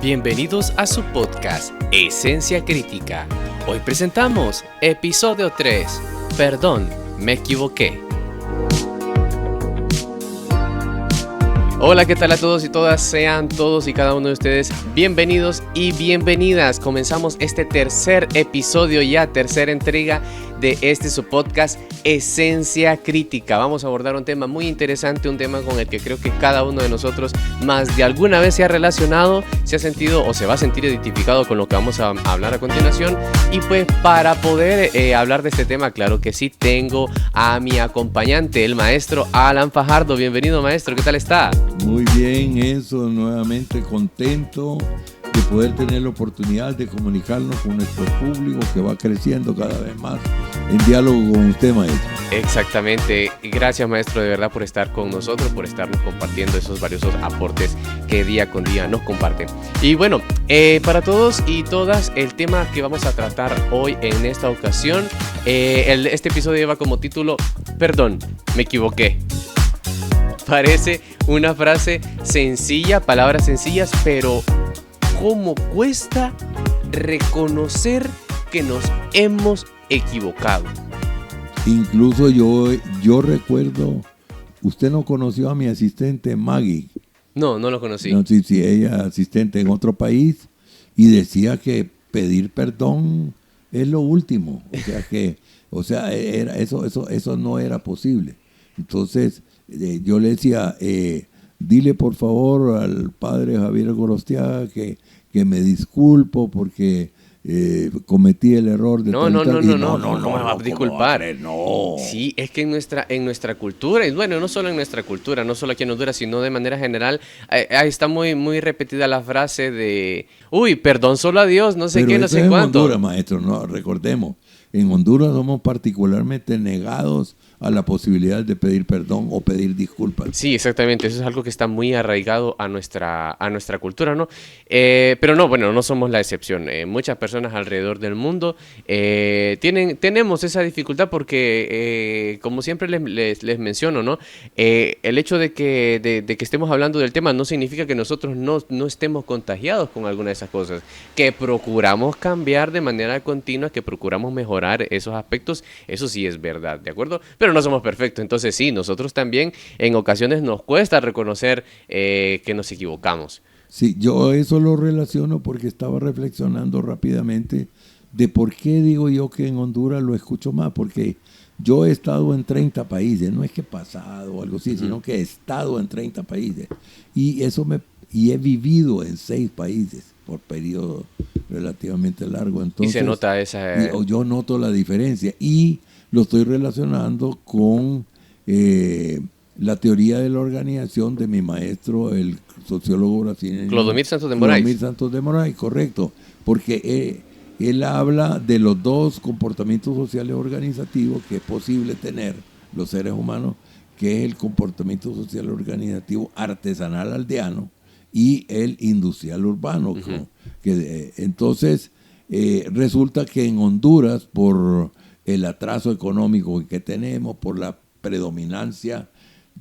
Bienvenidos a su podcast, Esencia Crítica. Hoy presentamos episodio 3. Perdón, me equivoqué. Hola, ¿qué tal a todos y todas? Sean todos y cada uno de ustedes bienvenidos y bienvenidas. Comenzamos este tercer episodio ya, tercera entrega de su podcast Esencia Crítica. Vamos a abordar un tema muy interesante, un tema con el que creo que cada uno de nosotros más de alguna vez se ha relacionado, se ha sentido o se va a sentir identificado con lo que vamos a hablar a continuación. Y pues para poder hablar de este tema, claro que sí, tengo a mi acompañante, el maestro Alan Fajardo. Bienvenido, maestro, ¿qué tal está? Muy bien, eso, nuevamente contento de poder tener la oportunidad de comunicarnos con nuestro público que va creciendo cada vez más en diálogo con usted, maestro. Exactamente, gracias, maestro, de verdad, por estar con nosotros, por estarnos compartiendo esos valiosos aportes que día con día nos comparten. Y bueno, para todos y todas, el tema que vamos a tratar hoy en esta ocasión, este episodio lleva como título Perdón, me equivoqué. Parece una frase sencilla, palabras sencillas, pero ¿cómo cuesta reconocer que nos hemos equivocado? Incluso yo recuerdo, usted no conoció a mi asistente Maggie. No lo conocí. No, sí, ella asistente en otro país y decía que pedir perdón es lo último. Era eso no era posible. Entonces yo le decía, dile por favor al padre Javier Gorostiaga que me disculpo porque cometí el error de no me va a disculpar. No. Sí, es que en nuestra cultura, y bueno, no solo en nuestra cultura, no solo aquí en Honduras, sino de manera general, está muy repetida la frase de, uy, perdón solo a Dios, no sé Pero qué, no sé cuánto. En Honduras, maestro, no, recordemos, en Honduras somos particularmente negados a la posibilidad de pedir perdón o pedir disculpas. Sí, exactamente, eso es algo que está muy arraigado a nuestra cultura, ¿no? Pero no somos la excepción. Muchas personas alrededor del mundo tenemos esa dificultad porque, como siempre les menciono, ¿no? El hecho de que estemos hablando del tema no significa que nosotros no estemos contagiados con alguna de esas cosas, que procuramos cambiar de manera continua, que procuramos mejorar esos aspectos, eso sí es verdad, ¿de acuerdo? Pero no somos perfectos, entonces sí, nosotros también en ocasiones nos cuesta reconocer que nos equivocamos. Sí, yo eso lo relaciono porque estaba reflexionando rápidamente de por qué digo yo que en Honduras lo escucho más, porque yo he estado en 30 países, no es que he pasado o algo así, sino que he estado en 30 países y he vivido en 6 países por periodo relativamente largo. Entonces, y se nota esa... yo noto la diferencia y lo estoy relacionando con la teoría de la organización de mi maestro, el sociólogo brasileño Clodomir Santos de Moraes. Clodomir Santos de Moraes, correcto, porque él habla de los dos comportamientos sociales organizativos que es posible tener los seres humanos, que es el comportamiento social organizativo artesanal aldeano y el industrial urbano. Uh-huh. Entonces, resulta que en Honduras, por el atraso económico que tenemos, por la predominancia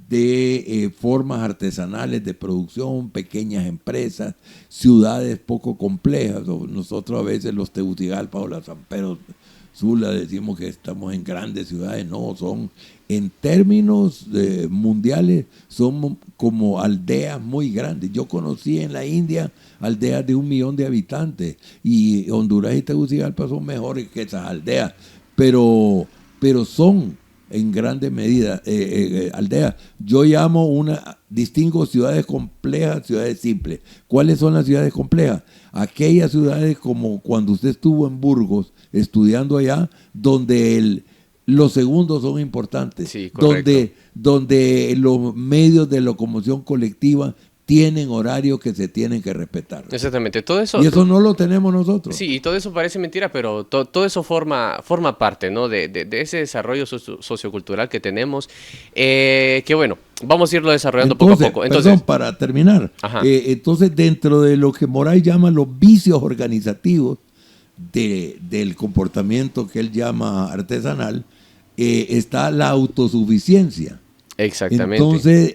de formas artesanales de producción, pequeñas empresas, ciudades poco complejas. Nosotros a veces los Tegucigalpa o las San Pedro Sula decimos que estamos en grandes ciudades, no, son en términos mundiales son como aldeas muy grandes. Yo conocí en la India aldeas de 1 millón de habitantes y Honduras y Tegucigalpa son mejores que esas aldeas, pero son en grande medida aldeas. Yo distingo ciudades complejas, ciudades simples. ¿Cuáles son las ciudades complejas? Aquellas ciudades como cuando usted estuvo en Burgos estudiando allá, donde los segundos son importantes, sí, donde los medios de locomoción colectiva tienen horarios que se tienen que respetar. Exactamente, todo eso... Y eso no lo tenemos nosotros. Sí, y todo eso parece mentira, pero todo eso forma parte, ¿no? de ese desarrollo sociocultural que tenemos, que bueno, vamos a irlo desarrollando poco a poco. Entonces, para terminar, entonces dentro de lo que Moraes llama los vicios organizativos del comportamiento que él llama artesanal, está la autosuficiencia. Exactamente. Entonces,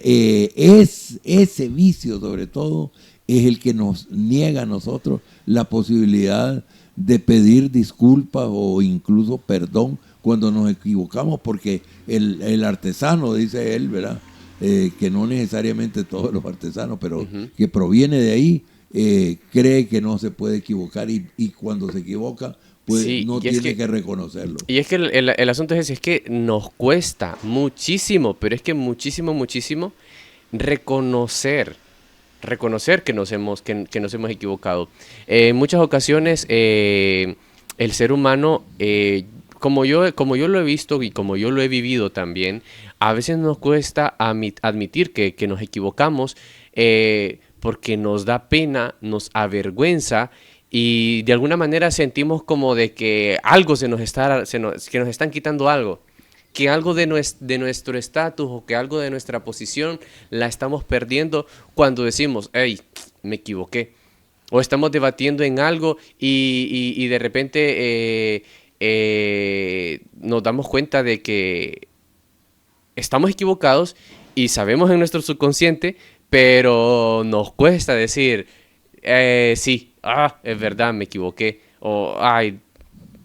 ese vicio, sobre todo, es el que nos niega a nosotros la posibilidad de pedir disculpas o incluso perdón cuando nos equivocamos, porque el artesano, dice él, ¿verdad? Que no necesariamente todos los artesanos, pero que proviene de ahí, cree que no se puede equivocar y cuando se equivoca, pues Sí, no y es tiene que reconocerlo. y es que el asunto es ese, es que nos cuesta muchísimo, pero es que muchísimo, muchísimo reconocer, reconocer que nos hemos equivocado. En muchas ocasiones el ser humano, como yo lo he visto y como yo lo he vivido también, a veces nos cuesta admitir que nos equivocamos porque nos da pena, nos avergüenza y de alguna manera sentimos como de que algo que nos están quitando algo, que algo de nuestro estatus o que algo de nuestra posición la estamos perdiendo cuando decimos, hey, me equivoqué. O estamos debatiendo en algo y de repente nos damos cuenta de que estamos equivocados y sabemos en nuestro subconsciente, pero nos cuesta decir, sí, es verdad, me equivoqué. O, ay,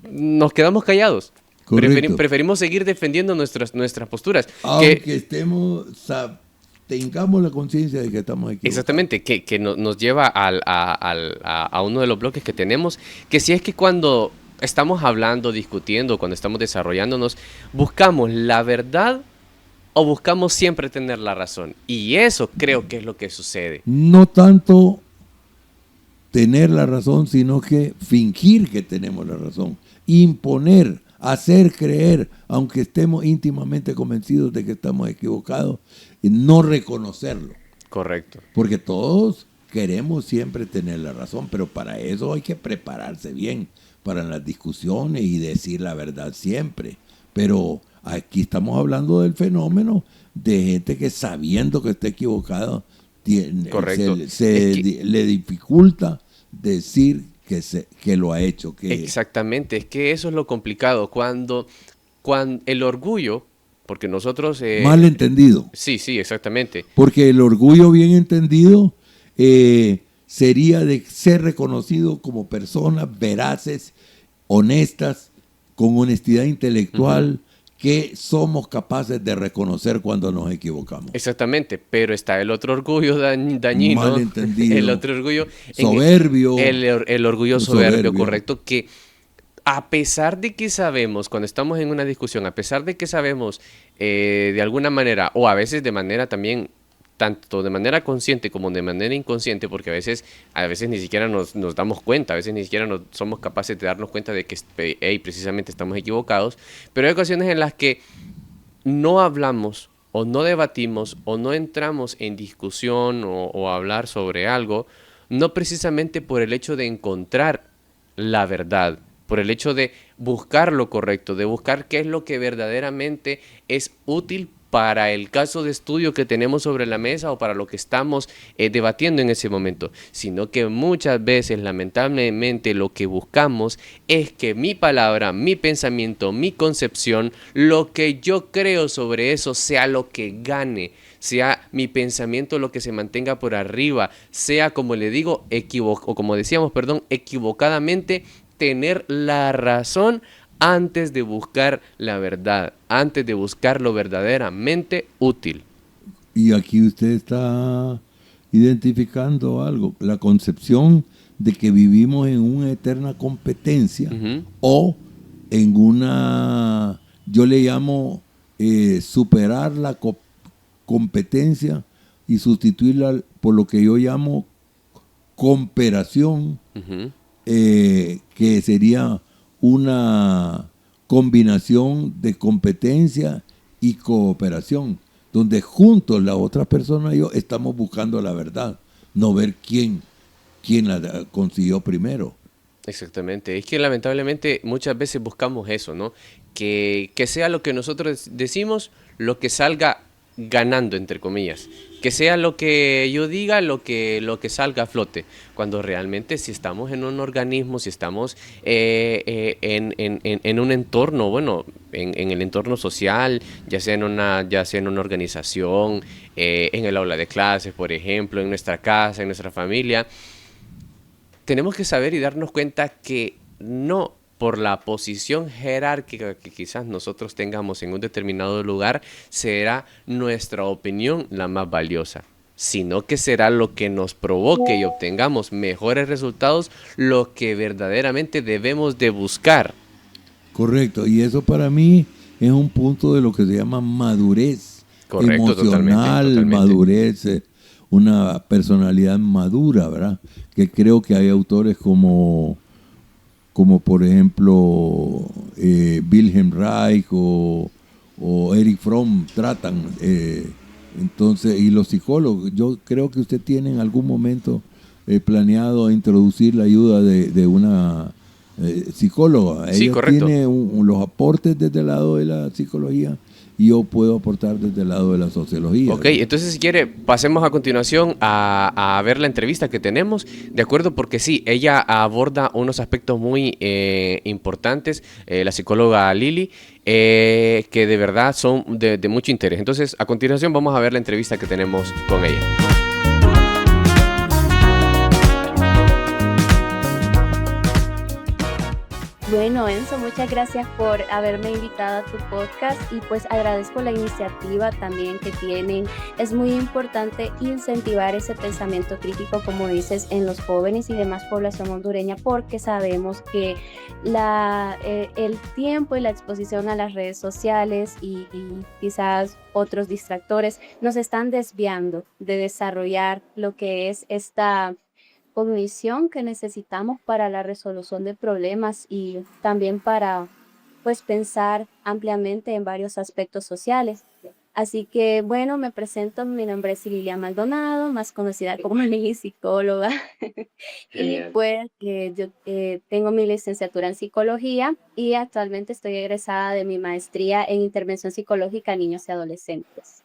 nos quedamos callados. Correcto. Preferimos seguir defendiendo nuestras posturas. Aunque tengamos la conciencia de que estamos equivocados. Exactamente, que nos lleva a uno de los bloques que tenemos, que si es que cuando estamos hablando, discutiendo, cuando estamos desarrollándonos, buscamos la verdad o buscamos siempre tener la razón. Y eso creo que es lo que sucede. No tanto tener la razón, sino que fingir que tenemos la razón. Imponer, hacer creer, aunque estemos íntimamente convencidos de que estamos equivocados, y no reconocerlo. Correcto. Porque todos queremos siempre tener la razón, pero para eso hay que prepararse bien para las discusiones y decir la verdad siempre. Pero aquí estamos hablando del fenómeno de gente que sabiendo que está equivocado, Correcto. le dificulta decir que lo ha hecho. Exactamente, es que eso es lo complicado. Cuando el orgullo, porque nosotros... mal entendido. Sí, sí, exactamente. Porque el orgullo bien entendido sería de ser reconocido como personas veraces, honestas, con honestidad intelectual, que somos capaces de reconocer cuando nos equivocamos. Exactamente, pero está el otro orgullo dañino, Malentendido. el otro orgullo soberbio. El orgullo soberbio, correcto, que a pesar de que sabemos, cuando estamos en una discusión, a pesar de que sabemos de alguna manera, o a veces de manera también, tanto de manera consciente como de manera inconsciente, porque a veces ni siquiera nos damos cuenta, a veces ni siquiera somos capaces de darnos cuenta de que precisamente estamos equivocados, pero hay ocasiones en las que no hablamos o no debatimos o no entramos en discusión o hablar sobre algo, no precisamente por el hecho de encontrar la verdad, por el hecho de buscar lo correcto, de buscar qué es lo que verdaderamente es útil para el caso de estudio que tenemos sobre la mesa o para lo que estamos debatiendo en ese momento, sino que muchas veces, lamentablemente, lo que buscamos es que mi palabra, mi pensamiento, mi concepción, lo que yo creo sobre eso sea lo que gane, sea mi pensamiento lo que se mantenga por arriba, sea, como le digo, o como decíamos, perdón, equivocadamente, tener la razón antes de buscar la verdad, antes de buscar lo verdaderamente útil. Y aquí usted está identificando algo, la concepción de que vivimos en una eterna competencia o en una, yo le llamo superar la competencia y sustituirla por lo que yo llamo comparación, que sería una combinación de competencia y cooperación, donde juntos la otra persona y yo estamos buscando la verdad, no ver quién la consiguió primero. Exactamente, es que lamentablemente muchas veces buscamos eso, ¿no? Que sea lo que nosotros decimos, lo que salga ganando, entre comillas. que sea lo que yo diga, lo que salga a flote. Cuando realmente si estamos en un organismo, si estamos en un entorno, bueno, en el entorno social, ya sea en una organización, en el aula de clases, por ejemplo, en nuestra casa, en nuestra familia, tenemos que saber y darnos cuenta que no por la posición jerárquica que quizás nosotros tengamos en un determinado lugar será nuestra opinión la más valiosa, sino que será lo que nos provoque y obtengamos mejores resultados lo que verdaderamente debemos de buscar. Correcto, y eso para mí es un punto de lo que se llama madurez Correcto, totalmente, emocional, totalmente. madurez, una personalidad madura, ¿verdad? Que creo que hay autores como por ejemplo Wilhelm Reich o Eric Fromm tratan. Entonces, y los psicólogos, yo creo que usted tiene en algún momento planeado introducir la ayuda de una psicóloga. Sí, Ella correcto. tiene los aportes desde el lado de la psicología y yo puedo aportar desde el lado de la sociología, Ok, ¿verdad? entonces si quiere, pasemos a continuación a ver la entrevista que tenemos, ¿de acuerdo? Porque sí, ella aborda unos aspectos muy importantes, la psicóloga Lili, que de verdad son de mucho interés. Entonces, a continuación vamos a ver la entrevista que tenemos con ella. Bueno, Enzo, muchas gracias por haberme invitado a tu podcast y pues agradezco la iniciativa también que tienen. Es muy importante incentivar ese pensamiento crítico, como dices, en los jóvenes y demás población hondureña, porque sabemos que el tiempo y la exposición a las redes sociales y quizás otros distractores nos están desviando de desarrollar lo que es esta cognición que necesitamos para la resolución de problemas y también para pues pensar ampliamente en varios aspectos sociales. Así que bueno, me presento, mi nombre es Lilia Maldonado, más conocida como mi psicóloga. Y Genial. pues yo tengo mi licenciatura en psicología y actualmente estoy egresada de mi maestría en intervención psicológica a niños y adolescentes.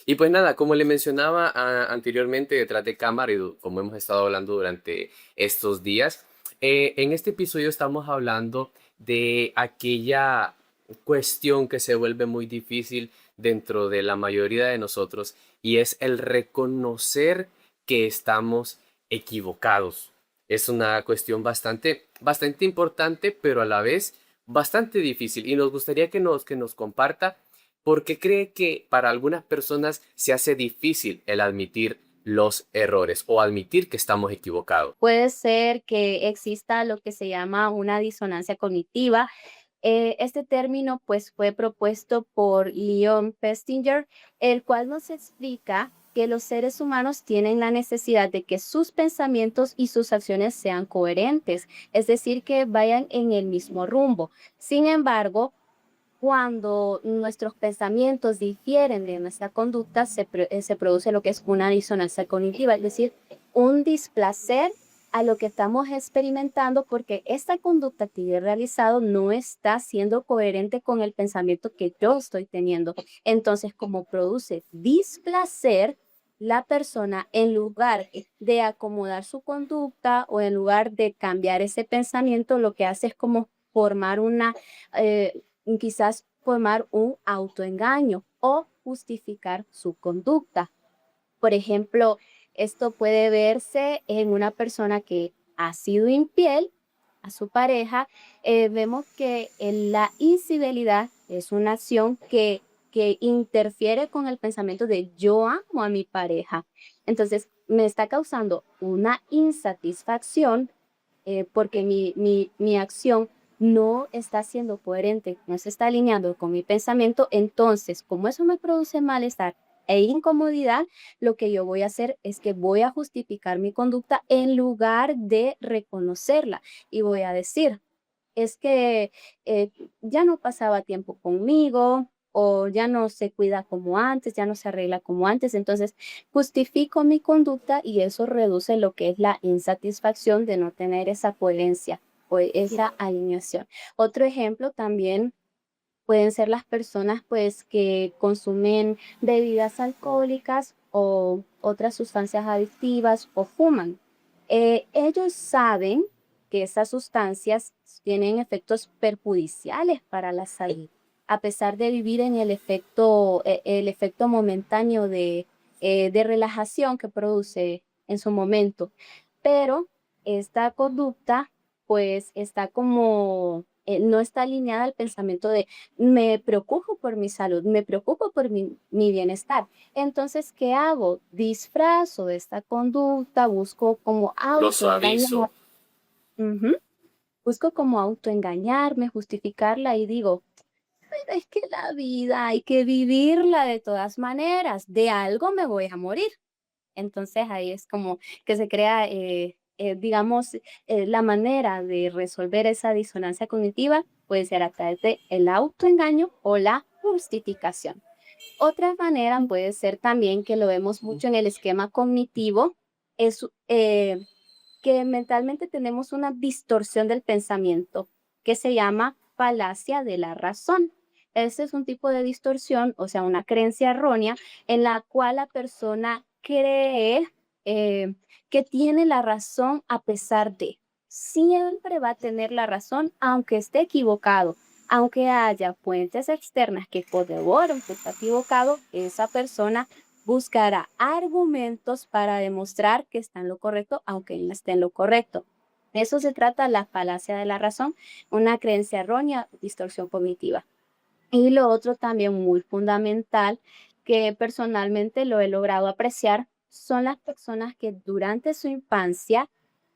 Y pues nada, como le mencionaba anteriormente detrás de cámara y como hemos estado hablando durante estos días, en este episodio estamos hablando de aquella cuestión que se vuelve muy difícil dentro de la mayoría de nosotros y es el reconocer que estamos equivocados. Es una cuestión bastante importante, pero a la vez bastante difícil y nos gustaría que nos comparta porque cree que para algunas personas se hace difícil el admitir los errores o admitir que estamos equivocados. Puede ser que exista lo que se llama una disonancia cognitiva. Este término pues fue propuesto por Leon Festinger, el cual nos explica que los seres humanos tienen la necesidad de que sus pensamientos y sus acciones sean coherentes, es decir, que vayan en el mismo rumbo. Sin embargo, cuando nuestros pensamientos difieren de nuestra conducta, se produce lo que es una disonancia cognitiva, es decir, un displacer a lo que estamos experimentando porque esta conducta que yo he realizado no está siendo coherente con el pensamiento que yo estoy teniendo. Entonces, como produce displacer, la persona en lugar de acomodar su conducta o en lugar de cambiar ese pensamiento, lo que hace es como formar quizás formar un autoengaño o justificar su conducta. Por ejemplo, esto puede verse en una persona que ha sido infiel a su pareja. Vemos que la infidelidad es una acción que interfiere con el pensamiento de yo amo a mi pareja. Entonces, me está causando una insatisfacción porque mi acción no está siendo coherente, no se está alineando con mi pensamiento. Entonces, como eso me produce malestar e incomodidad, lo que yo voy a hacer es que voy a justificar mi conducta en lugar de reconocerla y voy a decir, es que eh, ya no pasaba tiempo conmigo o ya no se cuida como antes, ya no se arregla como antes. Entonces, justifico mi conducta y eso reduce lo que es la insatisfacción de no tener esa coherencia o esa alineación. Otro ejemplo también pueden ser las personas pues que consumen bebidas alcohólicas o otras sustancias adictivas o fuman. Ellos saben que esas sustancias tienen efectos perjudiciales para la salud, a pesar de vivir en el efecto momentáneo de relajación que produce en su momento. Pero esta conducta, pues, está como, no está alineada al pensamiento de me preocupo por mi salud, me preocupo por mi bienestar. Entonces, ¿qué hago? Disfrazo de esta conducta, busco como Lo autoengañar. suavizo. Ujú. Busco como autoengañarme, justificarla y digo, pero es que la vida hay que vivirla de todas maneras, de algo me voy a morir. Entonces ahí es como que se crea, digamos, la manera de resolver esa disonancia cognitiva puede ser a través de el autoengaño o la justificación. Otra manera puede ser también que lo vemos mucho en el esquema cognitivo, es que mentalmente tenemos una distorsión del pensamiento que se llama falacia de la razón. Ese es un tipo de distorsión, o sea, una creencia errónea en la cual la persona cree eh, que tiene la razón a pesar de. Siempre va a tener la razón aunque esté equivocado. Aunque haya fuentes externas que corroboren que está equivocado, esa persona buscará argumentos para demostrar que está en lo correcto, aunque no esté en lo correcto. Eso se trata de la falacia de la razón, una creencia errónea, distorsión cognitiva. Y lo otro también muy fundamental, que personalmente lo he logrado apreciar, son las personas que durante su infancia,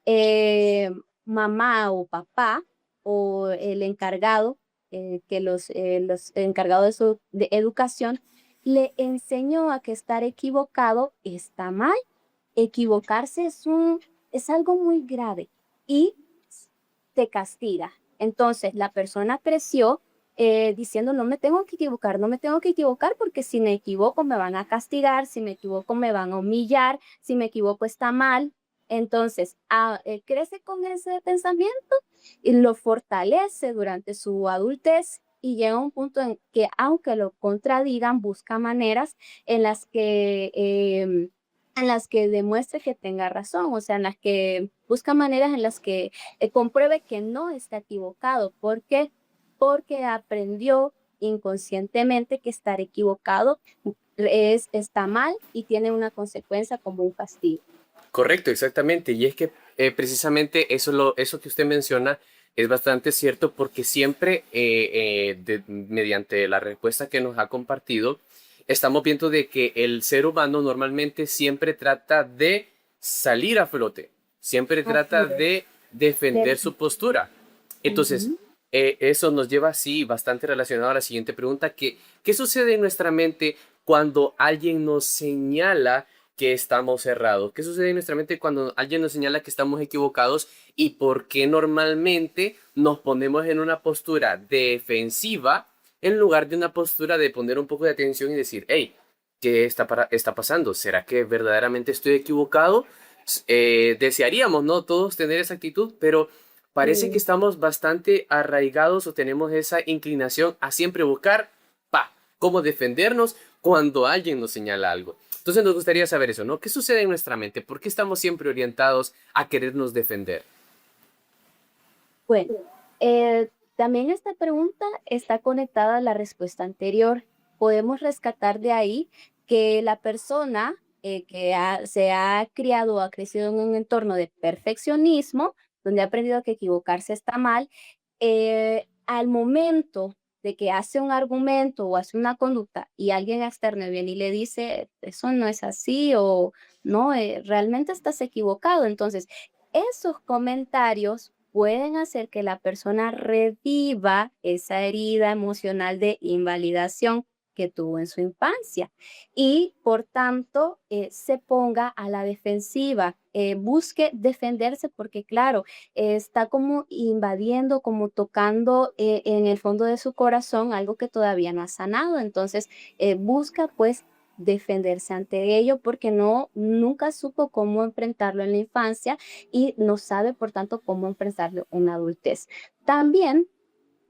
eh, mamá o papá o el encargado, que los encargados de educación, le enseñó a que estar equivocado está mal. Equivocarse es algo muy grave y te castiga. Entonces, la persona creció diciendo, no me tengo que equivocar, no me tengo que equivocar porque si me equivoco me van a castigar, si me equivoco me van a humillar, si me equivoco está mal. Entonces, crece con ese pensamiento y lo fortalece durante su adultez y llega a un punto en que, aunque lo contradigan, busca maneras en las que demuestre que tenga razón, o sea, en las que busca maneras en las que compruebe que no está equivocado. ¿Por qué? Porque aprendió inconscientemente que estar equivocado está mal y tiene una consecuencia como un castigo. Correcto, exactamente. Y es que precisamente eso que usted menciona es bastante cierto porque siempre, mediante la respuesta que nos ha compartido, estamos viendo de que el ser humano normalmente siempre trata de salir a flote, siempre Así trata es. de defender su postura. Entonces, Ujú. eso nos lleva así bastante relacionado a la siguiente pregunta, ¿qué sucede en nuestra mente cuando alguien nos señala que estamos errados? ¿Qué sucede en nuestra mente cuando alguien nos señala que estamos equivocados y por qué normalmente nos ponemos en una postura defensiva en lugar de una postura de poner un poco de atención y decir, hey, ¿qué está pasando? ¿Será que verdaderamente estoy equivocado? Desearíamos, ¿no? Todos tener esa actitud, pero parece que Sí. estamos bastante arraigados o tenemos esa inclinación a siempre buscar, cómo defendernos cuando alguien nos señala algo. Entonces nos gustaría saber eso, ¿no? ¿Qué sucede en nuestra mente? ¿Por qué estamos siempre orientados a querernos defender? Bueno, también esta pregunta está conectada a la respuesta anterior. Podemos rescatar de ahí que la persona se ha criado o ha crecido en un entorno de perfeccionismo, donde ha aprendido que equivocarse está mal, al momento de que hace un argumento o hace una conducta y alguien externo viene y le dice, eso no es así o no, realmente estás equivocado. Entonces, esos comentarios pueden hacer que la persona reviva esa herida emocional de invalidación que tuvo en su infancia y por tanto se ponga a la defensiva, busque defenderse porque claro, está como invadiendo, como tocando en el fondo de su corazón algo que todavía no ha sanado. Entonces, busca pues defenderse ante ello porque nunca supo cómo enfrentarlo en la infancia y no sabe, por tanto, cómo enfrentarlo en la adultez. También,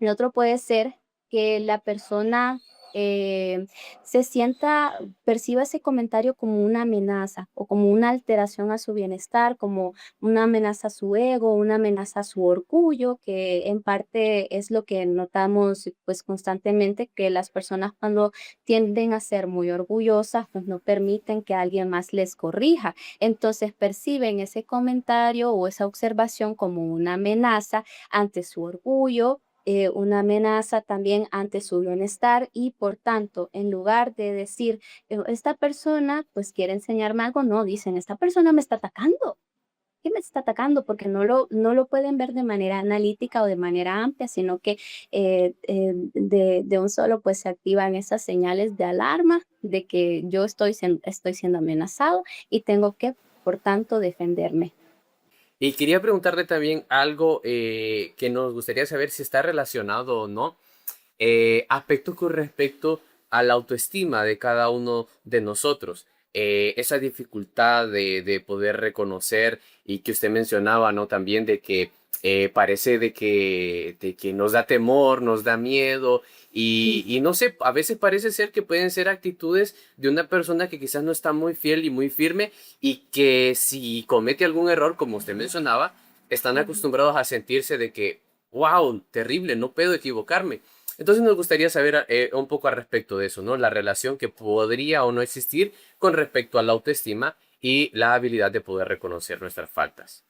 el otro puede ser que la persona eh, se sienta, perciba ese comentario como una amenaza o como una alteración a su bienestar, como una amenaza a su ego, una amenaza a su orgullo, que en parte es lo que notamos pues constantemente, que las personas cuando tienden a ser muy orgullosas, pues no permiten que alguien más les corrija. Entonces perciben ese comentario o esa observación como una amenaza ante su orgullo, una amenaza también ante su bienestar y por tanto, en lugar de decir, esta persona pues quiere enseñarme algo, no, dicen, esta persona me está atacando. ¿Qué me está atacando? Porque no lo pueden ver de manera analítica o de manera amplia, sino que de un solo pues se activan esas señales de alarma de que yo estoy siendo amenazado y tengo que, por tanto, defenderme. Y quería preguntarle también algo que nos gustaría saber si está relacionado o no, aspectos con respecto a la autoestima de cada uno de nosotros. Esa dificultad de poder reconocer y que usted mencionaba, ¿no? También de que parece de que nos da temor, nos da miedo y no sé, a veces parece ser que pueden ser actitudes de una persona que quizás no está muy fiel y muy firme y que si comete algún error, como usted mencionaba, están Ujú. acostumbrados a sentirse de que, wow, terrible, no puedo equivocarme. Entonces nos gustaría saber un poco al respecto de eso, ¿no? La relación que podría o no existir con respecto a la autoestima y la habilidad de poder reconocer nuestras faltas.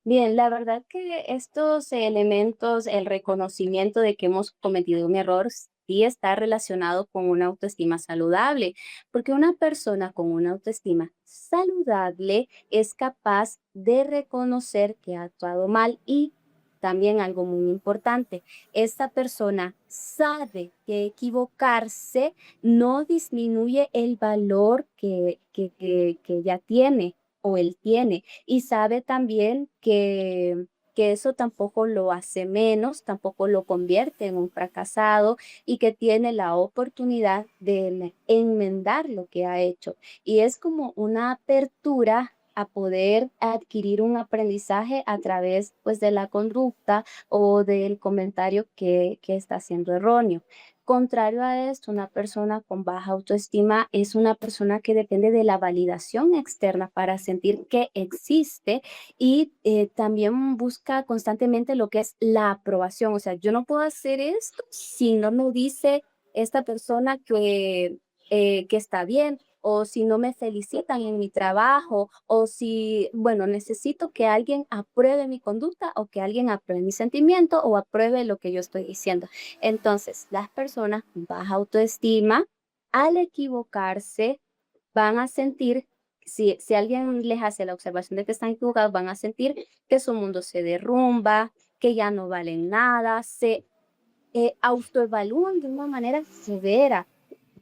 Bien, la verdad que estos elementos, el reconocimiento de que hemos cometido un error, sí está relacionado con una autoestima saludable, porque una persona con una autoestima saludable es capaz de reconocer que ha actuado mal y también algo muy importante, esta persona sabe que equivocarse no disminuye el valor que ya tiene o él tiene y sabe también que eso tampoco lo hace menos, tampoco lo convierte en un fracasado y que tiene la oportunidad de enmendar lo que ha hecho. Y es como una apertura a poder adquirir un aprendizaje a través pues de la conducta o del comentario que está siendo erróneo. Contrario a esto, una persona con baja autoestima es una persona que depende de la validación externa para sentir que existe y también busca constantemente lo que es la aprobación. O sea, yo no puedo hacer esto si no me dice esta persona que está bien o si no me felicitan en mi trabajo o si, bueno, necesito que alguien apruebe mi conducta o que alguien apruebe mi sentimiento o apruebe lo que yo estoy diciendo. Entonces, las personas con baja autoestima, al equivocarse, van a sentir, si alguien les hace la observación de que están equivocados, van a sentir que su mundo se derrumba, que ya no valen nada, se autoevalúan de una manera severa,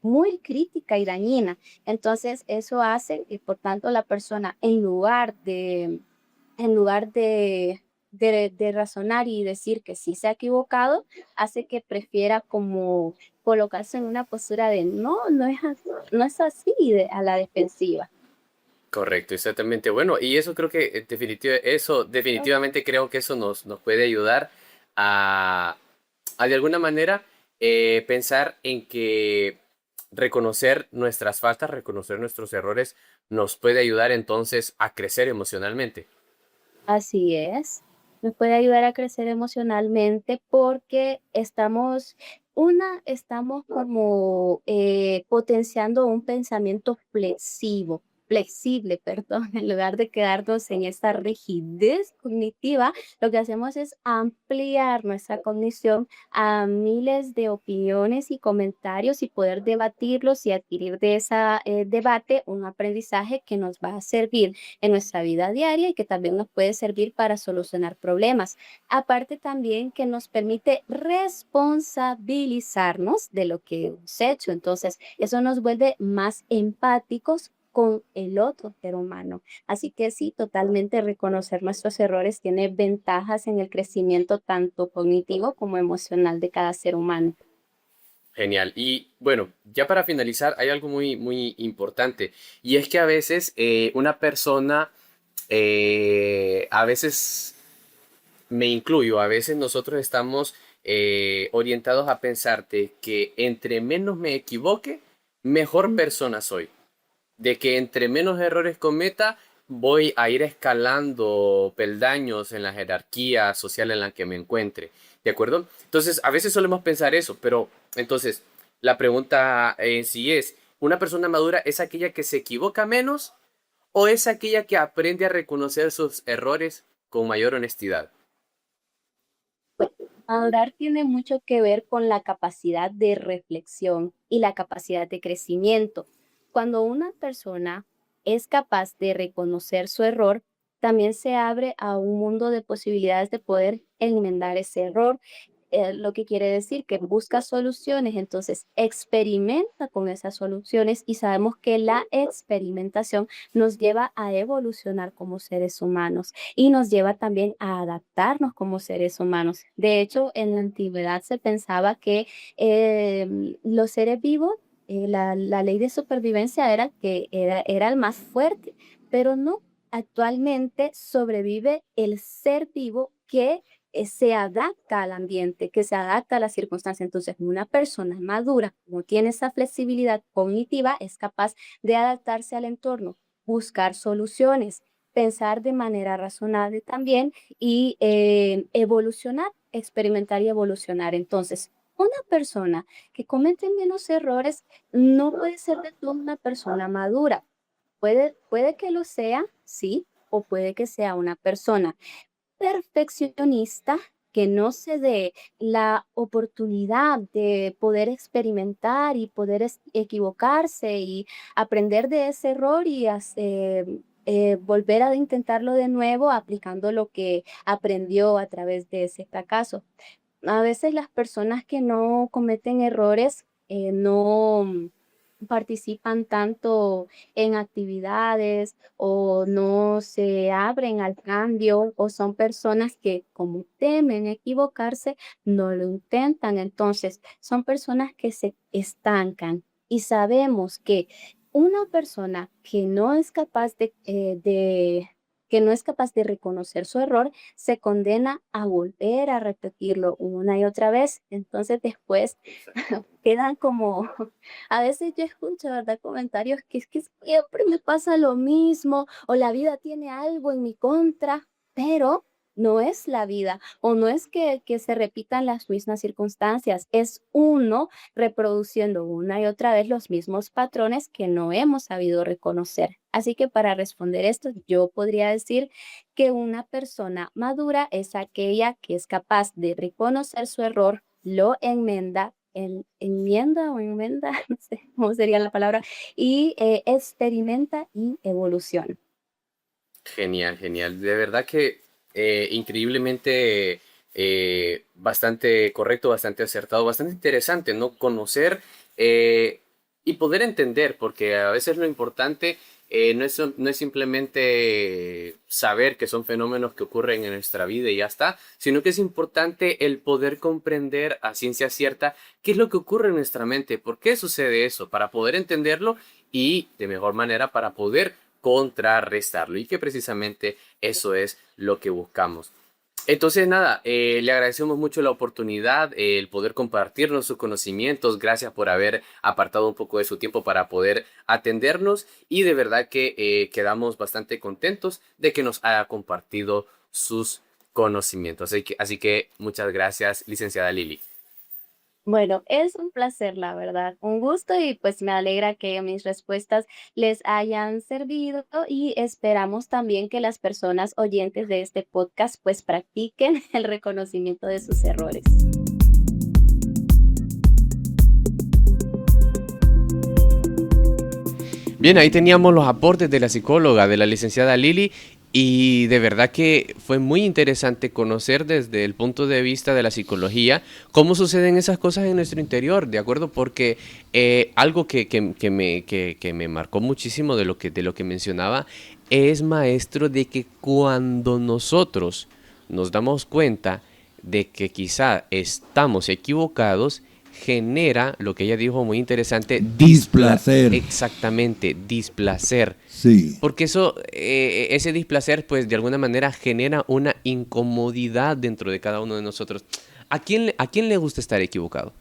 muy crítica y dañina. Entonces, eso hace que, por tanto, la persona, en lugar de razonar y decir que sí se ha equivocado, hace que prefiera como colocarse en una postura de no, no es así a la defensiva. Correcto, exactamente. Bueno, y eso creo que eso definitivamente creo que eso nos puede ayudar a, a de alguna manera pensar en que reconocer nuestras faltas, reconocer nuestros errores, nos puede ayudar entonces a crecer emocionalmente. Así es. Nos puede ayudar a crecer emocionalmente porque estamos como potenciando un pensamiento flexible, perdón, en lugar de quedarnos en esta rigidez cognitiva, lo que hacemos es ampliar nuestra cognición a miles de opiniones y comentarios y poder debatirlos y adquirir de ese debate un aprendizaje que nos va a servir en nuestra vida diaria y que también nos puede servir para solucionar problemas. Aparte también que nos permite responsabilizarnos de lo que hemos hecho. Entonces, eso nos vuelve más empáticos con el otro ser humano. Así que sí, totalmente reconocer nuestros errores tiene ventajas en el crecimiento tanto cognitivo como emocional de cada ser humano. Genial. Y bueno, ya para finalizar, hay algo muy, muy importante. Y es que a veces una persona, a veces me incluyo, a veces nosotros estamos orientados a pensarte que entre menos me equivoque, mejor persona soy. De que entre menos errores cometa, voy a ir escalando peldaños en la jerarquía social en la que me encuentre. ¿De acuerdo? Entonces, a veces solemos pensar eso, pero entonces, la pregunta en sí es, ¿una persona madura es aquella que se equivoca menos o es aquella que aprende a reconocer sus errores con mayor honestidad? Madurar tiene mucho que ver con la capacidad de reflexión y la capacidad de crecimiento. Cuando una persona es capaz de reconocer su error, también se abre a un mundo de posibilidades de poder enmendar ese error, lo que quiere decir que busca soluciones, entonces experimenta con esas soluciones y sabemos que la experimentación nos lleva a evolucionar como seres humanos y nos lleva también a adaptarnos como seres humanos. De hecho, en la antigüedad se pensaba que los seres vivos, la ley de supervivencia era que era el más fuerte, pero no. Actualmente sobrevive el ser vivo que se adapta al ambiente, que se adapta a las circunstancias. Entonces, una persona madura, como tiene esa flexibilidad cognitiva, es capaz de adaptarse al entorno, buscar soluciones, pensar de manera razonable también y evolucionar, experimentar y evolucionar. Entonces, una persona que comete menos errores no puede ser de todo una persona madura. Puede que lo sea, sí, o puede que sea una persona perfeccionista que no se dé la oportunidad de poder experimentar y poder equivocarse y aprender de ese error y volver a intentarlo de nuevo aplicando lo que aprendió a través de ese fracaso. A veces las personas que no cometen errores no participan tanto en actividades o no se abren al cambio o son personas que como temen equivocarse, no lo intentan. Entonces, son personas que se estancan y sabemos que una persona que no es capaz que no es capaz de reconocer su error, se condena a volver a repetirlo una y otra vez. Entonces después quedan como, a veces yo escucho, ¿verdad? Comentarios que es que siempre me pasa lo mismo o la vida tiene algo en mi contra, pero no es la vida o no es que se repitan las mismas circunstancias, es uno reproduciendo una y otra vez los mismos patrones que no hemos sabido reconocer. Así que para responder esto, yo podría decir que una persona madura es aquella que es capaz de reconocer su error, lo enmenda, enmienda o enmenda, no sé cómo sería la palabra, y experimenta y evoluciona. Genial, genial. De verdad que increíblemente bastante correcto, bastante acertado, bastante interesante, ¿no? Conocer eh, y poder entender, porque a veces lo importante no es simplemente saber que son fenómenos que ocurren en nuestra vida y ya está, sino que es importante el poder comprender a ciencia cierta qué es lo que ocurre en nuestra mente, por qué sucede eso, para poder entenderlo y de mejor manera para poder contrarrestarlo y que precisamente eso es lo que buscamos. Entonces, nada, le agradecemos mucho la oportunidad, el poder compartirnos sus conocimientos. Gracias por haber apartado un poco de su tiempo para poder atendernos y de verdad que quedamos bastante contentos de que nos haya compartido sus conocimientos. Así que muchas gracias, licenciada Lili. Bueno, es un placer, la verdad, un gusto y pues me alegra que mis respuestas les hayan servido y esperamos también que las personas oyentes de este podcast pues practiquen el reconocimiento de sus errores. Bien, ahí teníamos los aportes de la psicóloga, de la licenciada Lili, y de verdad que fue muy interesante conocer desde el punto de vista de la psicología cómo suceden esas cosas en nuestro interior, ¿de acuerdo? Porque algo que me marcó muchísimo de lo que mencionaba es, maestro, de que cuando nosotros nos damos cuenta de que quizá estamos equivocados, genera lo que ella dijo muy interesante, Displacer. exactamente, displacer. Sí. Porque eso, ese displacer, pues de alguna manera genera una incomodidad dentro de cada uno de nosotros. a quién le gusta estar equivocado?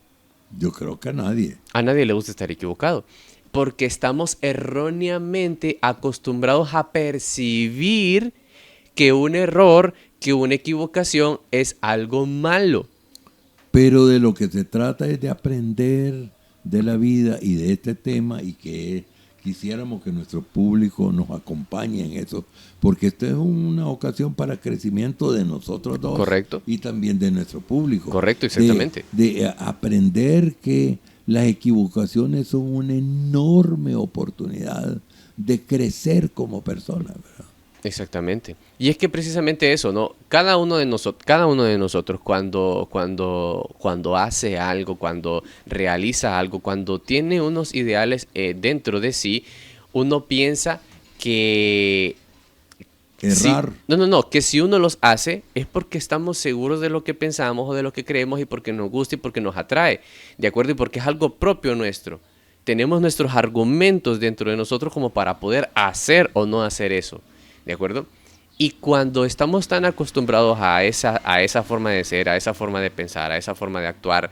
Yo creo que a nadie. A nadie le gusta estar equivocado, porque estamos erróneamente acostumbrados a percibir que un error, que una equivocación es algo malo. Pero de lo que se trata es de aprender de la vida y de este tema, y que quisiéramos que nuestro público nos acompañe en eso, porque esta es una ocasión para crecimiento de nosotros dos. Correcto. Y también de nuestro público. Correcto, exactamente. De aprender que las equivocaciones son una enorme oportunidad de crecer como persona, ¿verdad? Exactamente. Y es que precisamente eso, ¿no? Cada uno de nosotros cuando hace algo, cuando realiza algo, cuando tiene unos ideales dentro de sí, uno piensa que Errar. que si uno los hace es porque estamos seguros de lo que pensamos o de lo que creemos, y porque nos gusta y porque nos atrae, ¿de acuerdo? Y porque es algo propio nuestro. Tenemos nuestros argumentos dentro de nosotros como para poder hacer o no hacer eso, ¿de acuerdo? Y cuando estamos tan acostumbrados a esa forma de ser, a esa forma de pensar, a esa forma de actuar,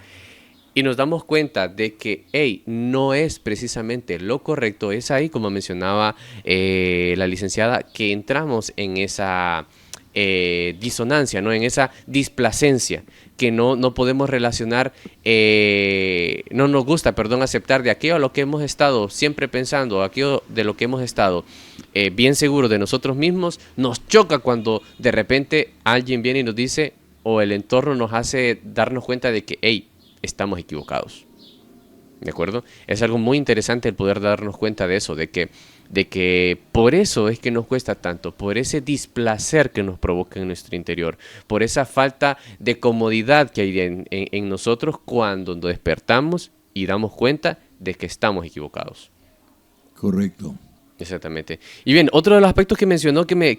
y nos damos cuenta de que, hey, no es precisamente lo correcto, es ahí, como mencionaba la licenciada, que entramos en esa disonancia, ¿no? En esa displacencia, que no podemos relacionar, no nos gusta, perdón, aceptar de aquello a lo que hemos estado siempre pensando, aquello de lo que hemos estado bien seguros de nosotros mismos. Nos choca cuando de repente alguien viene y nos dice, o el entorno nos hace darnos cuenta de que, hey, estamos equivocados, ¿de acuerdo? Es algo muy interesante el poder darnos cuenta de eso, de que por eso es que nos cuesta tanto, por ese displacer que nos provoca en nuestro interior, por esa falta de comodidad que hay en nosotros cuando nos despertamos y damos cuenta de que estamos equivocados. Correcto. Exactamente. Y bien, otro de los aspectos que mencionó que me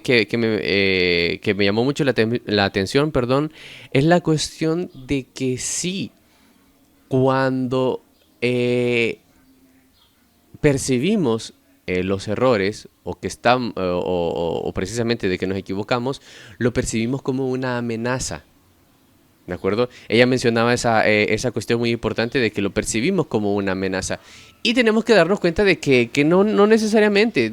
llamó mucho la atención, perdón, es la cuestión de que sí, cuando percibimos los errores o precisamente de que nos equivocamos, lo percibimos como una amenaza, ¿de acuerdo? Ella mencionaba esa cuestión muy importante de que lo percibimos como una amenaza. Y tenemos que darnos cuenta de que no necesariamente,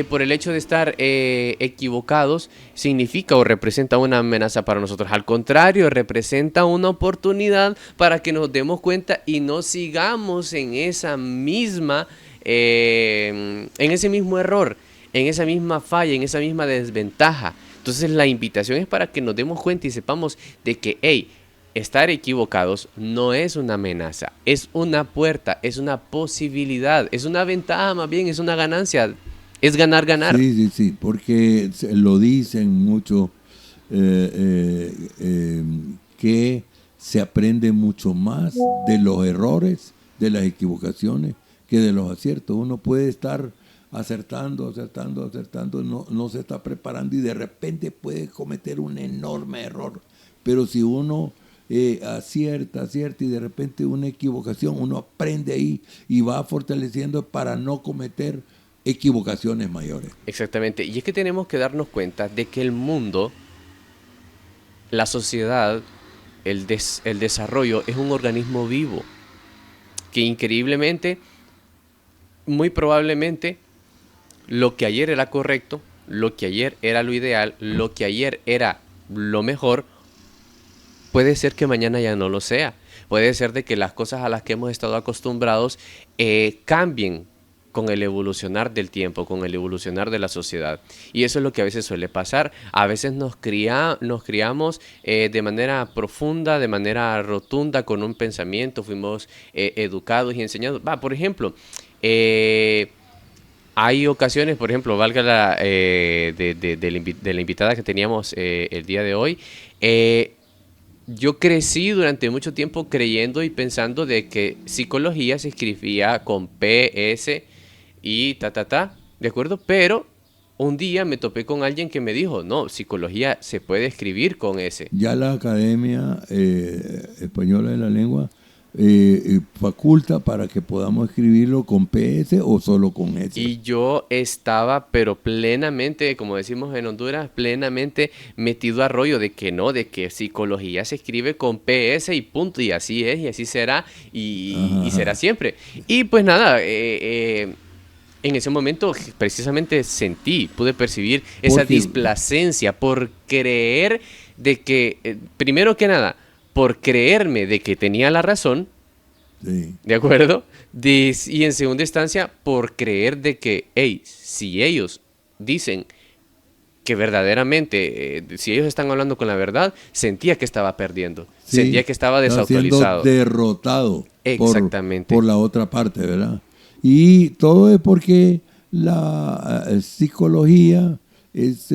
por el hecho de estar equivocados, significa o representa una amenaza para nosotros. Al contrario, representa una oportunidad para que nos demos cuenta y no sigamos en esa misma, en ese mismo error, en esa misma falla, en esa misma desventaja. Entonces la invitación es para que nos demos cuenta y sepamos de que, hey, estar equivocados no es una amenaza, es una puerta, es una posibilidad, es una ventaja más bien, es una ganancia, es ganar, ganar. Sí, porque lo dicen mucho, que se aprende mucho más de los errores, de las equivocaciones, que de los aciertos. Uno puede estar acertando, no se está preparando y de repente puede cometer un enorme error. Pero si uno acierta y de repente una equivocación, uno aprende ahí y va fortaleciendo para no cometer equivocaciones mayores. Exactamente, y es que tenemos que darnos cuenta de que el mundo, la sociedad, el desarrollo es un organismo vivo, que increíblemente, muy probablemente, lo que ayer era correcto, lo que ayer era lo ideal, lo que ayer era lo mejor, puede ser que mañana ya no lo sea. Puede ser de que las cosas a las que hemos estado acostumbrados cambien con el evolucionar del tiempo, con el evolucionar de la sociedad. Y eso es lo que a veces suele pasar. A veces nos criamos de manera profunda, de manera rotunda, con un pensamiento, fuimos educados y enseñados. Por ejemplo, hay ocasiones, por ejemplo, valga de la invitada que teníamos el día de hoy, yo crecí durante mucho tiempo creyendo y pensando de que psicología se escribía con P, S y ¿de acuerdo? Pero un día me topé con alguien que me dijo, no, psicología se puede escribir con S. Ya la Academia Española de la Lengua faculta para que podamos escribirlo con PS o solo con S. Y yo estaba, pero plenamente, como decimos en Honduras, plenamente metido a rollo de que no, de que psicología se escribe con PS y punto, y así es, y así será, y Ajá, será siempre. Y pues nada, en ese momento precisamente pude percibir esa porque displacencia por creer de que, primero que nada, por creerme de que tenía la razón, sí, ¿de acuerdo? Y en segunda instancia, por creer de que, hey, si ellos dicen que verdaderamente, si ellos están hablando con la verdad, sentía que estaba perdiendo, sentía sí, que estaba estaba siendo desactualizado. derrotado Exactamente, por la otra parte, ¿verdad? Y todo es porque la psicología es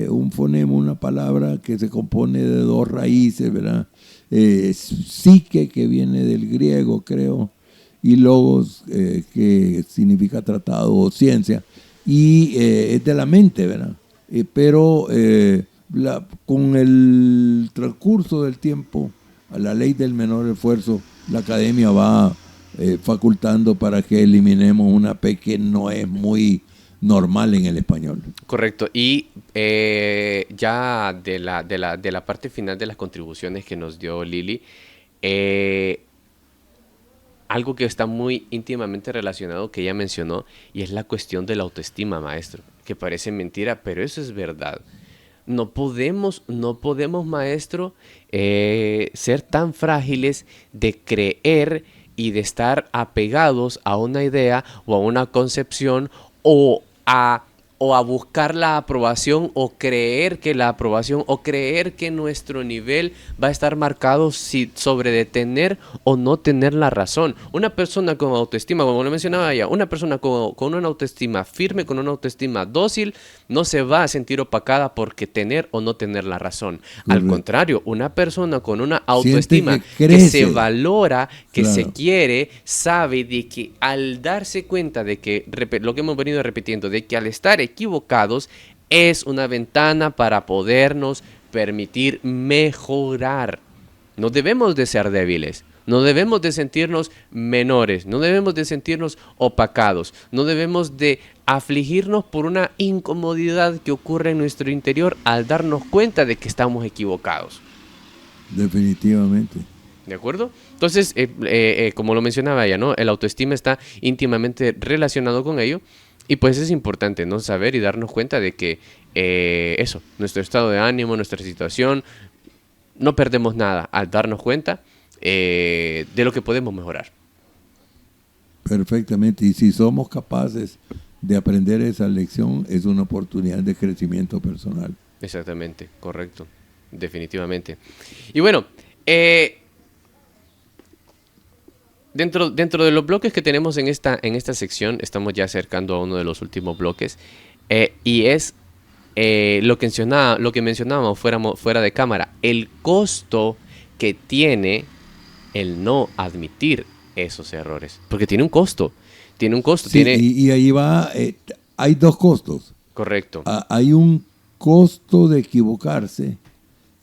un fonema, una palabra que se compone de dos raíces, ¿verdad? Psique, que viene del griego, creo, y logos, que significa tratado o ciencia, y es de la mente, ¿verdad? Pero con el transcurso del tiempo, a la ley del menor esfuerzo, la academia va facultando para que eliminemos una P que no es muy normal en el español. correcto. Y ya de la parte final de las contribuciones que nos dio Lili, eh, algo que está muy íntimamente relacionado que ella mencionó y es la cuestión de la autoestima, maestro, que parece mentira, pero eso es verdad. No podemos, maestro, ser tan frágiles de creer y de estar apegados a una idea o a una concepción o a, o a buscar la aprobación o creer que la aprobación o creer que nuestro nivel va a estar marcado sobre de tener o no tener la razón. Una persona con autoestima, como lo mencionaba ella, una persona con una autoestima firme, con una autoestima dócil, no se va a sentir opacada porque tener o no tener la razón. Al Correcto. contrario, una persona con una Siente autoestima que que se crece. valora, que se Claro. quiere, sabe de que al darse cuenta de que, lo que hemos venido repitiendo, de que al estar equivocados es una ventana para podernos permitir mejorar. No debemos de ser débiles, no debemos de sentirnos menores, no debemos de sentirnos opacados, no debemos de afligirnos por una incomodidad que ocurre en nuestro interior al darnos cuenta de que estamos equivocados. Definitivamente. ¿De acuerdo? Entonces, como lo mencionaba ella, ¿no? El autoestima está íntimamente relacionado con ello. Y pues es importante, ¿no? Saber y darnos cuenta de que eso, nuestro estado de ánimo, nuestra situación, no perdemos nada al darnos cuenta de lo que podemos mejorar. Perfectamente. Y si somos capaces de aprender esa lección, es una oportunidad de crecimiento personal. Exactamente, correcto, definitivamente. Y bueno, dentro de los bloques que tenemos en esta sección, estamos ya acercando a uno de los últimos bloques, y es lo que mencionábamos fuera de cámara, el costo que tiene el no admitir esos errores. Porque tiene un costo, Sí, y ahí va, hay dos costos. Correcto, Hay un costo de equivocarse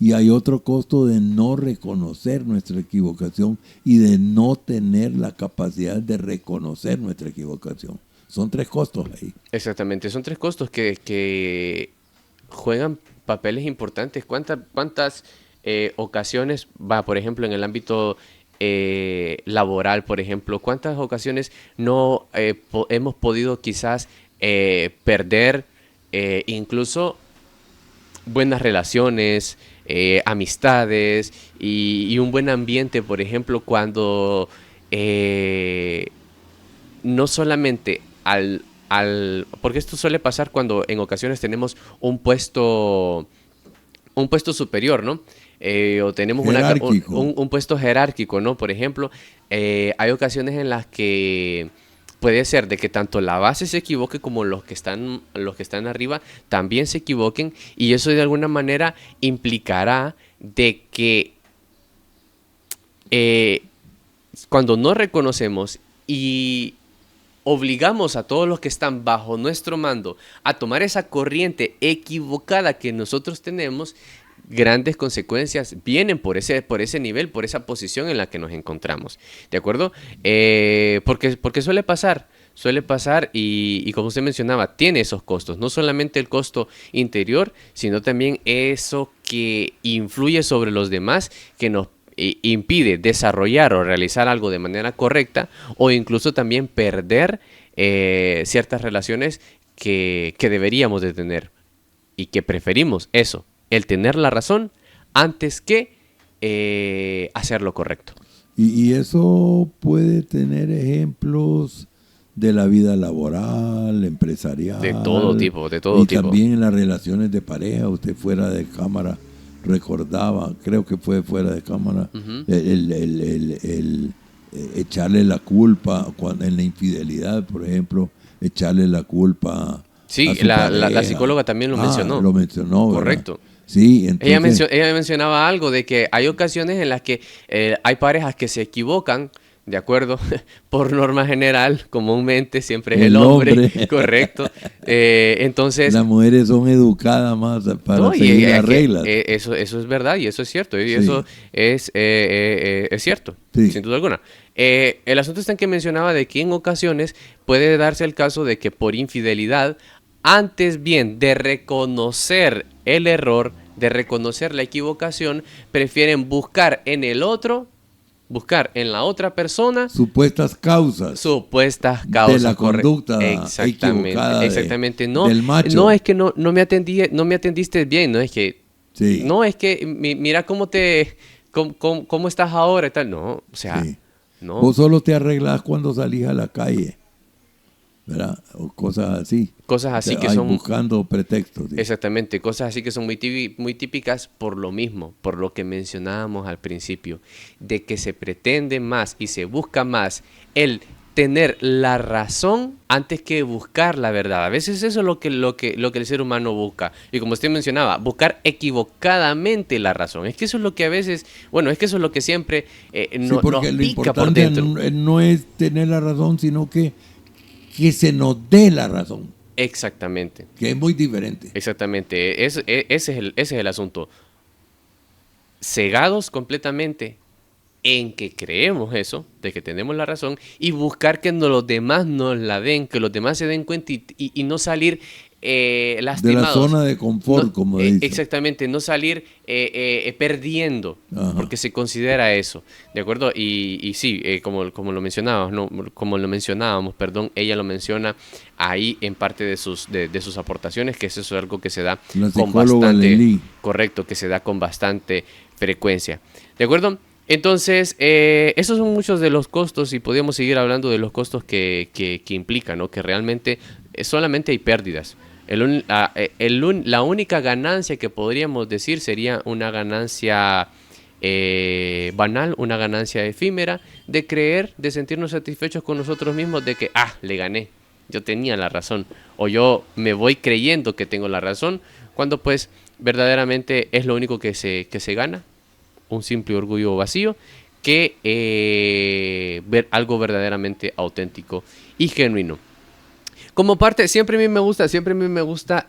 y hay otro costo de no reconocer nuestra equivocación y de no tener la capacidad de reconocer nuestra equivocación. Son tres costos ahí. exactamente. Son tres costos que juegan papeles importantes. ¿Cuántas ocasiones por ejemplo, en el ámbito laboral, por ejemplo, cuántas ocasiones no hemos podido quizás perder incluso buenas relaciones, amistades y un buen ambiente, por ejemplo, cuando no solamente porque esto suele pasar cuando en ocasiones tenemos un puesto superior, ¿no? O tenemos Jerárquico. un puesto jerárquico, ¿no? Por ejemplo, hay ocasiones en las que puede ser de que tanto la base se equivoque como los que están arriba también se equivoquen, y eso de alguna manera implicará de que cuando no reconocemos y obligamos a todos los que están bajo nuestro mando a tomar esa corriente equivocada que nosotros tenemos, grandes consecuencias vienen por ese nivel, por esa posición en la que nos encontramos. ¿De acuerdo? Porque suele pasar y como usted mencionaba, tiene esos costos. No solamente el costo interior, sino también eso que influye sobre los demás, que nos impide desarrollar o realizar algo de manera correcta, o incluso también perder ciertas relaciones que deberíamos de tener y que preferimos eso, el tener la razón antes que hacer lo correcto. Y eso puede tener ejemplos de la vida laboral, empresarial. De todo tipo, de todo y tipo. Y también en las relaciones de pareja. Usted fuera de cámara recordaba, creo que fue fuera de cámara, el echarle la culpa en la infidelidad, por ejemplo, echarle la culpa. Sí, a su pareja. la psicóloga también lo mencionó. Lo mencionó, correcto. ¿verdad? Sí, entonces, ella mencionaba algo de que hay ocasiones en las que hay parejas que se equivocan, de acuerdo, por norma general, comúnmente siempre es el hombre. Correcto. Entonces, las mujeres son educadas más para seguir las reglas. Eso es verdad y eso es cierto. Y Sí. eso es cierto, Sí. sin duda alguna. El asunto está en que mencionaba de que en ocasiones puede darse el caso de que por infidelidad, antes bien de reconocer el error, de reconocer la equivocación, prefieren buscar en el otro, buscar en la otra persona supuestas causas de la conducta equivocada exactamente. del macho. No es que no me atendiste bien, no es que sí. no es que mira cómo estás ahora y tal, no, o sea, Sí. no. Vos solo te arreglás cuando salís a la calle, ¿verdad? O cosas así. Cosas así que Ay, son buscando pretextos. Sí. exactamente, cosas así que son muy típicas por lo mismo, por lo que mencionábamos al principio, de que se pretende más y se busca más el tener la razón antes que buscar la verdad. A veces eso es lo que el ser humano busca. Y como usted mencionaba, buscar equivocadamente la razón. Es que eso es lo que a veces, bueno, es que eso es lo que siempre nos porque lo pica por importante dentro. no es tener la razón, sino que se nos dé la razón. Exactamente. Que es muy diferente. Exactamente. Ese es el asunto. Cegados completamente en que creemos eso, de que tenemos la razón, y buscar que los demás nos la den, que los demás se den cuenta y no salir lastimados. De la zona de confort, como dicen. Exactamente, no salir perdiendo, Ajá. porque se considera eso, ¿de acuerdo? Y sí, como lo mencionábamos, ¿no? Como lo mencionábamos, perdón, ella lo menciona ahí en parte de sus aportaciones, que eso es algo que se da con bastante, correcto, que se da con bastante frecuencia, ¿de acuerdo? Entonces, esos son muchos de los costos y podríamos seguir hablando de los costos que implican, ¿no? Que realmente solamente hay pérdidas. La única ganancia que podríamos decir sería una ganancia banal, una ganancia efímera, de creer, de sentirnos satisfechos con nosotros mismos, de que, le gané, yo tenía la razón, o yo me voy creyendo que tengo la razón, cuando pues verdaderamente es lo único que se gana. Un simple orgullo vacío que ver algo verdaderamente auténtico y genuino. Como parte, siempre a mí me gusta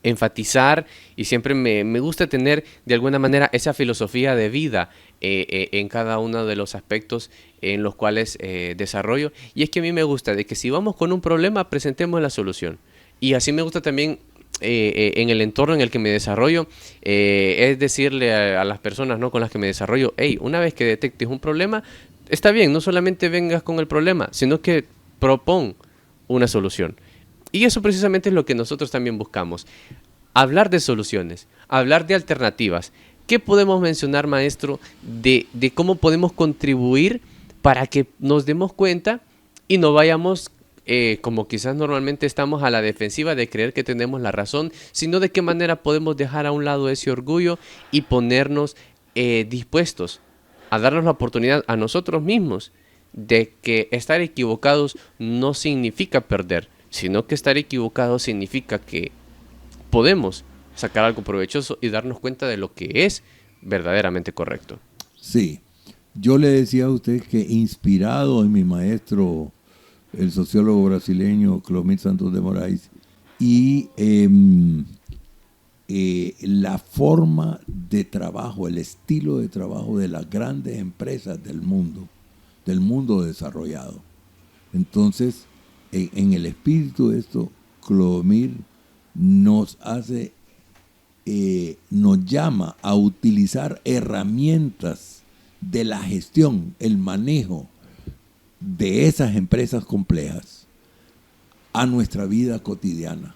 enfatizar y siempre me gusta tener de alguna manera esa filosofía de vida en cada uno de los aspectos en los cuales desarrollo. Y es que a mí me gusta de que si vamos con un problema, presentemos la solución. Y así me gusta también en el entorno en el que me desarrollo, es decirle a las personas, ¿no?, con las que me desarrollo, hey, una vez que detectes un problema, está bien, no solamente vengas con el problema, sino que propon una solución. Y eso precisamente es lo que nosotros también buscamos. Hablar de soluciones, hablar de alternativas. ¿Qué podemos mencionar, maestro, de cómo podemos contribuir para que nos demos cuenta y no vayamos como quizás normalmente estamos a la defensiva de creer que tenemos la razón, sino de qué manera podemos dejar a un lado ese orgullo y ponernos dispuestos a darnos la oportunidad a nosotros mismos de que estar equivocados no significa perder, sino que estar equivocados significa que podemos sacar algo provechoso y darnos cuenta de lo que es verdaderamente correcto. Sí, yo le decía a usted que inspirado en mi maestro, el sociólogo brasileño Clomir Santos de Moraes, y la forma de trabajo, el estilo de trabajo de las grandes empresas del mundo desarrollado. Entonces, en el espíritu de esto, Clodomir nos llama a utilizar herramientas de la gestión, el manejo de esas empresas complejas a nuestra vida cotidiana.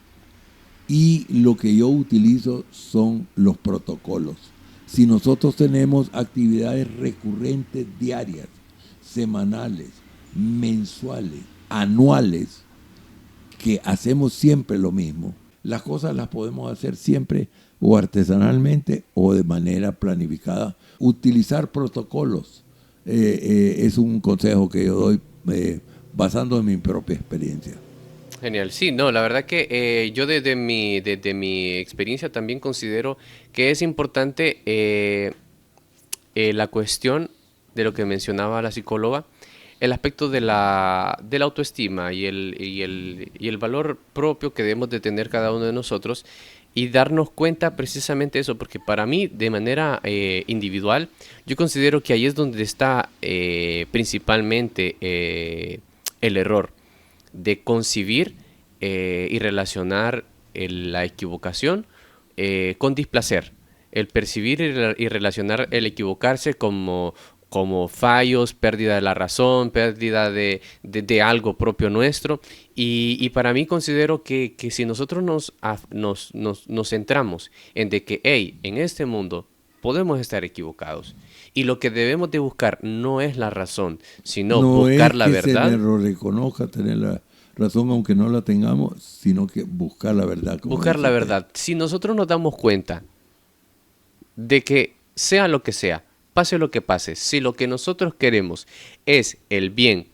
Y lo que yo utilizo son los protocolos. Si nosotros tenemos actividades recurrentes diarias, semanales, mensuales, anuales, que hacemos siempre lo mismo, las cosas las podemos hacer siempre o artesanalmente o de manera planificada. Utilizar protocolos es un consejo que yo doy basando en mi propia experiencia. Genial, sí, no, la verdad que yo desde mi experiencia también considero que es importante la cuestión de lo que mencionaba la psicóloga, el aspecto de la autoestima y el valor propio que debemos de tener cada uno de nosotros y darnos cuenta precisamente de eso, porque para mí de manera individual yo considero que ahí es donde está principalmente el error de concebir y relacionar la equivocación con displacer, el percibir y relacionar el equivocarse como fallos, pérdida de la razón, pérdida de algo propio nuestro. Y para mí considero que si nosotros nos centramos en de que, hey, en este mundo podemos estar equivocados. Y lo que debemos de buscar no es la razón, sino buscar la verdad. No es que se le reconozca tener la razón aunque no la tengamos, sino que buscar la verdad. Buscar la verdad. Si nosotros nos damos cuenta de que sea lo que sea, pase lo que pase, si lo que nosotros queremos es el bien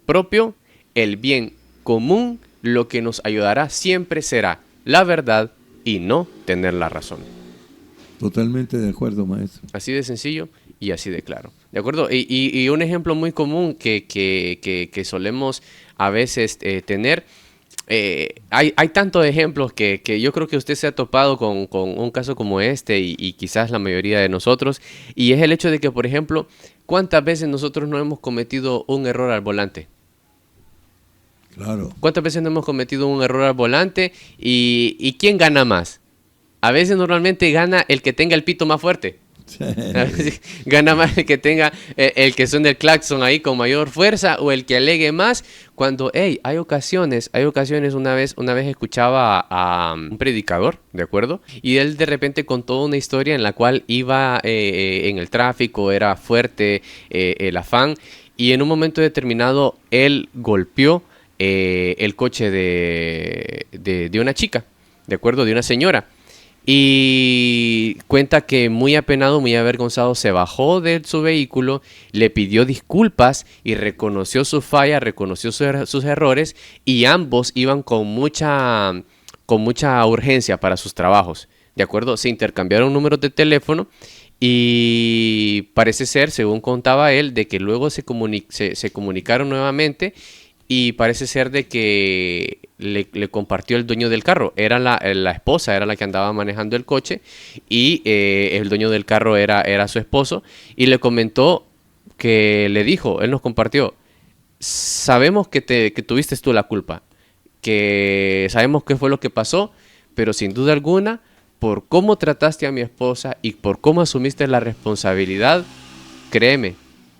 propio, el bien común, lo que nos ayudará siempre será la verdad y no tener la razón. Totalmente de acuerdo, maestro. Así de sencillo y así de claro. ¿De acuerdo? Y un ejemplo muy común que solemos a veces tener, hay tantos ejemplos que yo creo que usted se ha topado con un caso como este y quizás la mayoría de nosotros, y es el hecho de que, por ejemplo, ¿cuántas veces nosotros no hemos cometido un error al volante? Claro. ¿Cuántas veces no hemos cometido un error al volante y quién gana más? A veces normalmente gana el que tenga el pito más fuerte. Gana más el que tenga el que suene el claxon ahí con mayor fuerza o el que alegue más, cuando hay ocasiones, una vez escuchaba a un predicador, ¿de acuerdo? Y él de repente contó una historia en la cual iba en el tráfico, era fuerte el afán, y en un momento determinado él golpeó el coche de una chica, ¿de acuerdo? De una señora. Y cuenta que muy apenado, muy avergonzado, se bajó de su vehículo, le pidió disculpas y reconoció su falla, reconoció sus errores, y ambos iban con mucha urgencia para sus trabajos, ¿de acuerdo? Se intercambiaron números de teléfono y parece ser, según contaba él, de que luego se comunicaron nuevamente. Y parece ser de que le compartió el dueño del carro. Era la esposa, era la que andaba manejando el coche. Y el dueño del carro era su esposo. Y le comentó que le dijo, él nos compartió: sabemos que tuviste tú la culpa. Que sabemos qué fue lo que pasó. Pero sin duda alguna, por cómo trataste a mi esposa y por cómo asumiste la responsabilidad, créeme,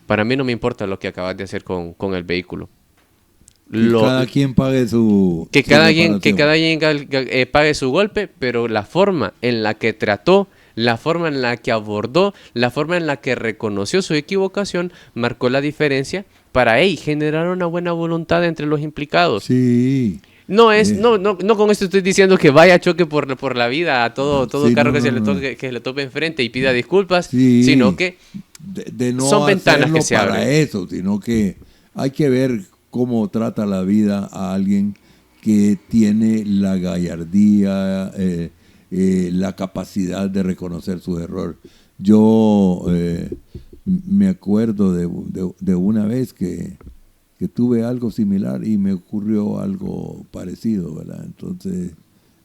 para mí no me importa lo que acabas de hacer con el vehículo. Cada quien pague su que cada quien pague su golpe, pero la forma en la que trató, la forma en la que abordó, la forma en la que reconoció su equivocación marcó la diferencia para generar una buena voluntad entre los implicados. Sí. No con esto estoy diciendo que vaya a choque por la vida a todo carro que se le tope enfrente y pida disculpas, sino que no son ventanas que se abren. Para eso, sino que hay que ver cómo trata la vida a alguien que tiene la gallardía, la capacidad de reconocer sus errores. Yo me acuerdo de una vez que tuve algo similar y me ocurrió algo parecido, ¿verdad? Entonces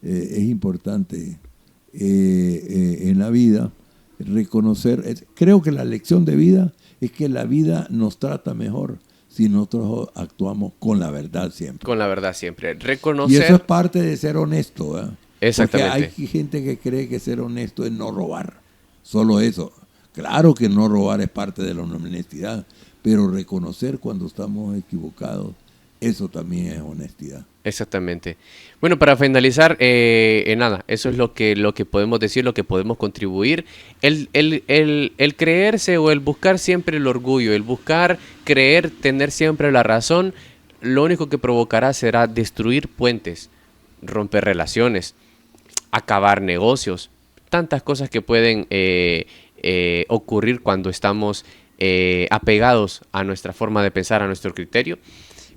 es importante en la vida, reconocer, creo que la lección de vida es que la vida nos trata mejor si nosotros actuamos con la verdad siempre. Con la verdad siempre. Y eso Reconocer. es parte de ser honesto, ¿verdad? Exactamente. Porque hay gente que cree que ser honesto es no robar. Solo eso. Claro que no robar es parte de la honestidad, pero reconocer cuando estamos equivocados, eso también es honestidad. Exactamente. Bueno, para finalizar, nada, eso es lo que podemos decir, lo que podemos contribuir. El creerse o el buscar siempre el orgullo, el buscar creer, tener siempre la razón, lo único que provocará será destruir puentes, romper relaciones, acabar negocios, tantas cosas que pueden ocurrir cuando estamos apegados a nuestra forma de pensar, a nuestro criterio.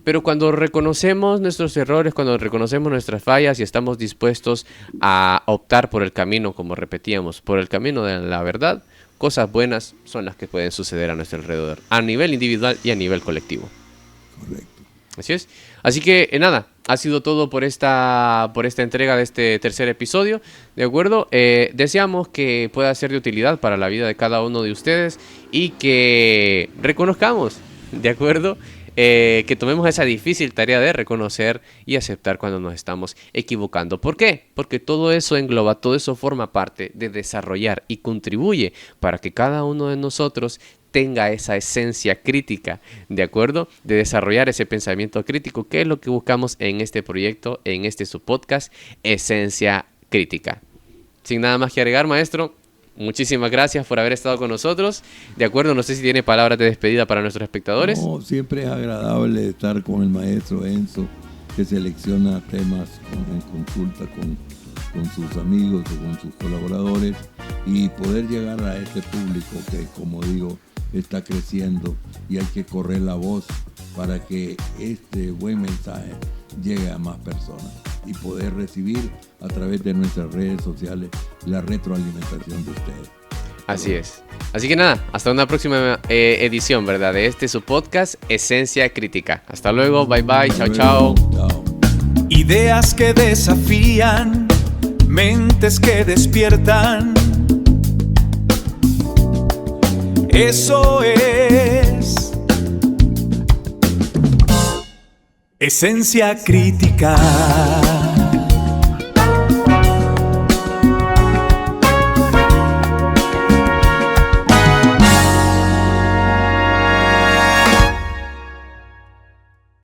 Pero cuando reconocemos nuestros errores, cuando reconocemos nuestras fallas y estamos dispuestos a optar por el camino, como repetíamos, por el camino de la verdad, cosas buenas son las que pueden suceder a nuestro alrededor, a nivel individual y a nivel colectivo. Correcto. Así es. Así que nada, ha sido todo por esta entrega de este tercer episodio, ¿de acuerdo? Deseamos que pueda ser de utilidad para la vida de cada uno de ustedes y que reconozcamos, ¿de acuerdo? Que tomemos esa difícil tarea de reconocer y aceptar cuando nos estamos equivocando. ¿Por qué? Porque todo eso engloba, todo eso forma parte de desarrollar y contribuye para que cada uno de nosotros tenga esa esencia crítica, ¿de acuerdo? De desarrollar ese pensamiento crítico, que es lo que buscamos en este proyecto, en este su podcast, Esencia Crítica. Sin nada más que agregar, maestro, muchísimas gracias por haber estado con nosotros. De acuerdo, no sé si tiene palabras de despedida para nuestros espectadores. No, siempre es agradable estar con el maestro Enzo, que selecciona temas en consulta con sus amigos o con sus colaboradores y poder llegar a este público que, como digo, está creciendo y hay que correr la voz para que este buen mensaje llegue a más personas y poder recibir a través de nuestras redes sociales la retroalimentación de ustedes. Así es. Así que nada, hasta una próxima edición, ¿verdad? De este su podcast, Esencia Crítica. Hasta luego, bye bye, chao, chao. Chao. Ideas que desafían, mentes que despiertan. Eso es Esencia Crítica.